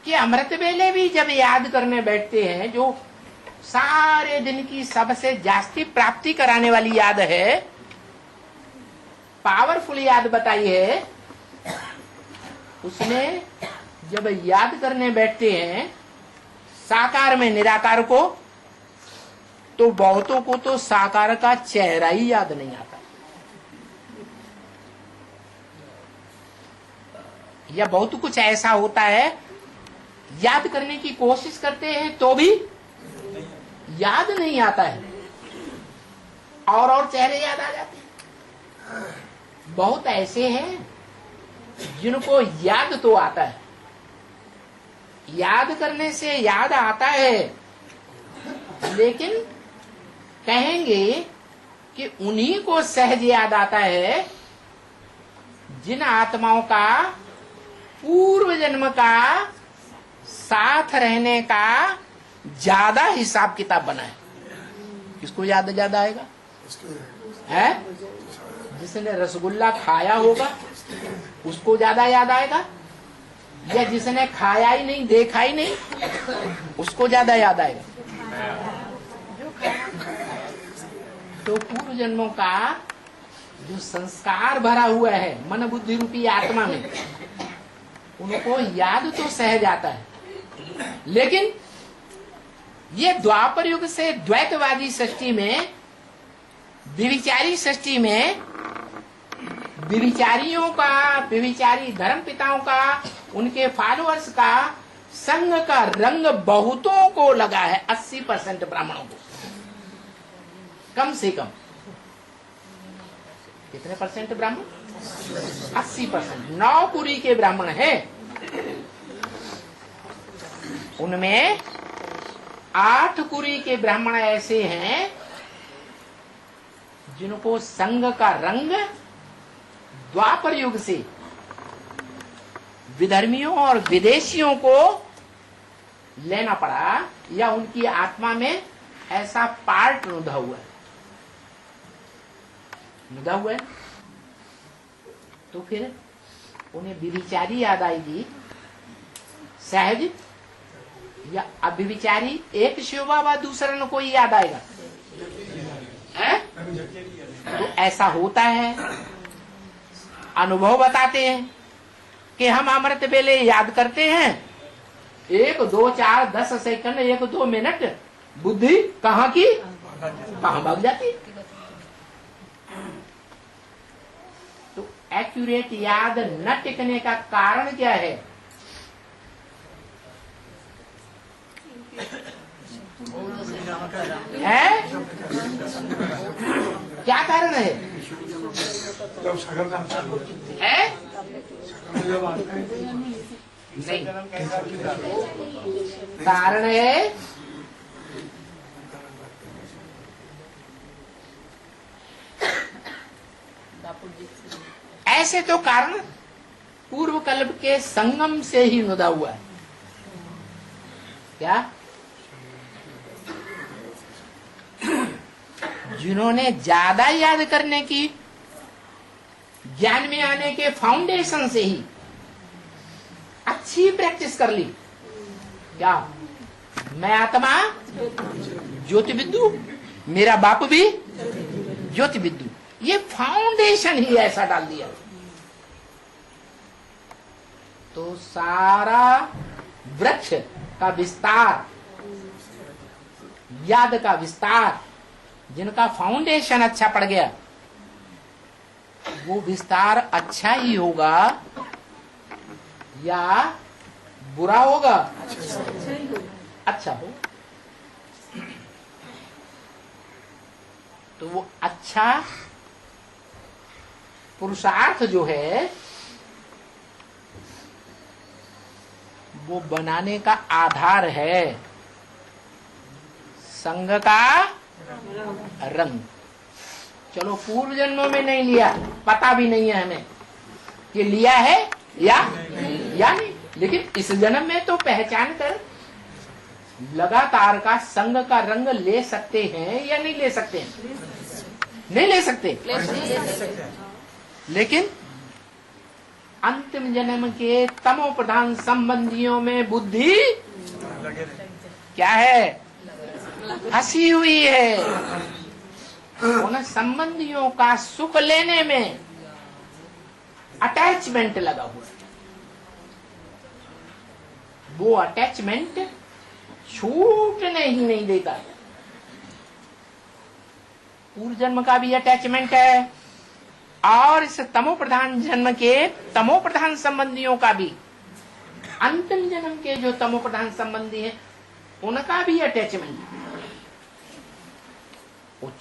कि अमृत वेले भी जब याद करने बैठते हैं, जो सारे दिन की सबसे जास्ती प्राप्ति कराने वाली याद है, पावरफुल याद बताई है, उसमें जब याद करने बैठते हैं साकार में निराकार को, तो बहुतों को तो साकार का चेहरा ही याद नहीं आता, या बहुत कुछ ऐसा होता है याद करने की कोशिश करते हैं तो भी याद नहीं आता है, और चेहरे याद आ जाते हैं। बहुत ऐसे हैं जिनको याद तो आता है, याद करने से याद आता है, लेकिन कहेंगे कि उन्हीं को सहज याद आता है जिन आत्माओं का पूर्व जन्म का साथ रहने का ज्यादा हिसाब किताब बना है। किसको याद ज्यादा आएगा? है जिसने रसगुल्ला खाया होगा उसको ज्यादा याद आएगा, या जिसने खाया ही नहीं देखा ही नहीं उसको ज्यादा याद आएगा? तो पूर्व जन्मों का जो संस्कार भरा हुआ है मन बुद्धि रूपी आत्मा में, उनको याद तो सहज आता है, लेकिन ये द्वापर युग से द्वैतवादी सृष्टि में, विविचारी सृष्टि में, विविचारियों का, विविचारी धर्म पिताओं का, उनके फॉलोअर्स का संग का रंग बहुतों को लगा है। 80% ब्राह्मणों को, कम से कम कितने परसेंट ब्राह्मण? 80%। 9 कुरी के ब्राह्मण हैं, उनमें 8 कुरी के ब्राह्मण ऐसे हैं जिनको संग का रंग द्वापर युग से विधर्मियों और विदेशियों को लेना पड़ा, या उनकी आत्मा में ऐसा पार्ट नुदा हुआ है। तो फिर उन्हें विविचारी याद आएगी सहज, या अभिविचारी एक शिवा व दूसरा न कोई याद आएगा? है? तो ऐसा होता है। अनुभव बताते हैं कि हम अमृत वेले याद करते हैं, 1, 2, 4, 10 सेकंड, 1, 2 मिनट, बुद्धि कहाँ की कहाँ भाग जाती। तो एक्यूरेट याद न टिकने का कारण क्या है? क्या कारण है? नहीं, कारण है ऐसे तो कारण पूर्व कल्प के संगम से ही नुदा हुआ है। क्या? जिन्होंने ज्यादा याद करने की, ज्ञान में आने के फाउंडेशन से ही अच्छी प्रैक्टिस कर ली। क्या? मैं आत्मा ज्योति विद्यु, मेरा बाप भी ज्योति विद्यु, ये फाउंडेशन ही ऐसा डाल दिया। तो सारा वृक्ष का विस्तार, याद का विस्तार, जिनका फाउंडेशन अच्छा पड़ गया, वो विस्तार अच्छा ही होगा या बुरा होगा? अच्छा हो। तो वो अच्छा पुरुषार्थ जो है वो बनाने का आधार है संग का रंग। चलो पूर्व जन्मों में नहीं लिया, पता भी नहीं है हमें कि लिया है या नहीं, लेकिन इस जन्म में तो पहचान कर लगातार का संग का रंग ले सकते हैं या नहीं ले सकते हैं? नहीं ले सकते। लेकिन अंतिम जन्म के तमो प्रधान संबंधियों में बुद्धि क्या है, फंसी हुई है। उन संबंधियों का सुख लेने में अटैचमेंट लगा हुआ है। वो अटैचमेंट छूटने ही नहीं देता। पूर्व जन्म का भी अटैचमेंट है और इस तमो प्रधान जन्म के तमो प्रधान संबंधियों का भी, अंतिम जन्म के जो तमो प्रधान संबंधी हैं उनका भी अटैचमेंट। वो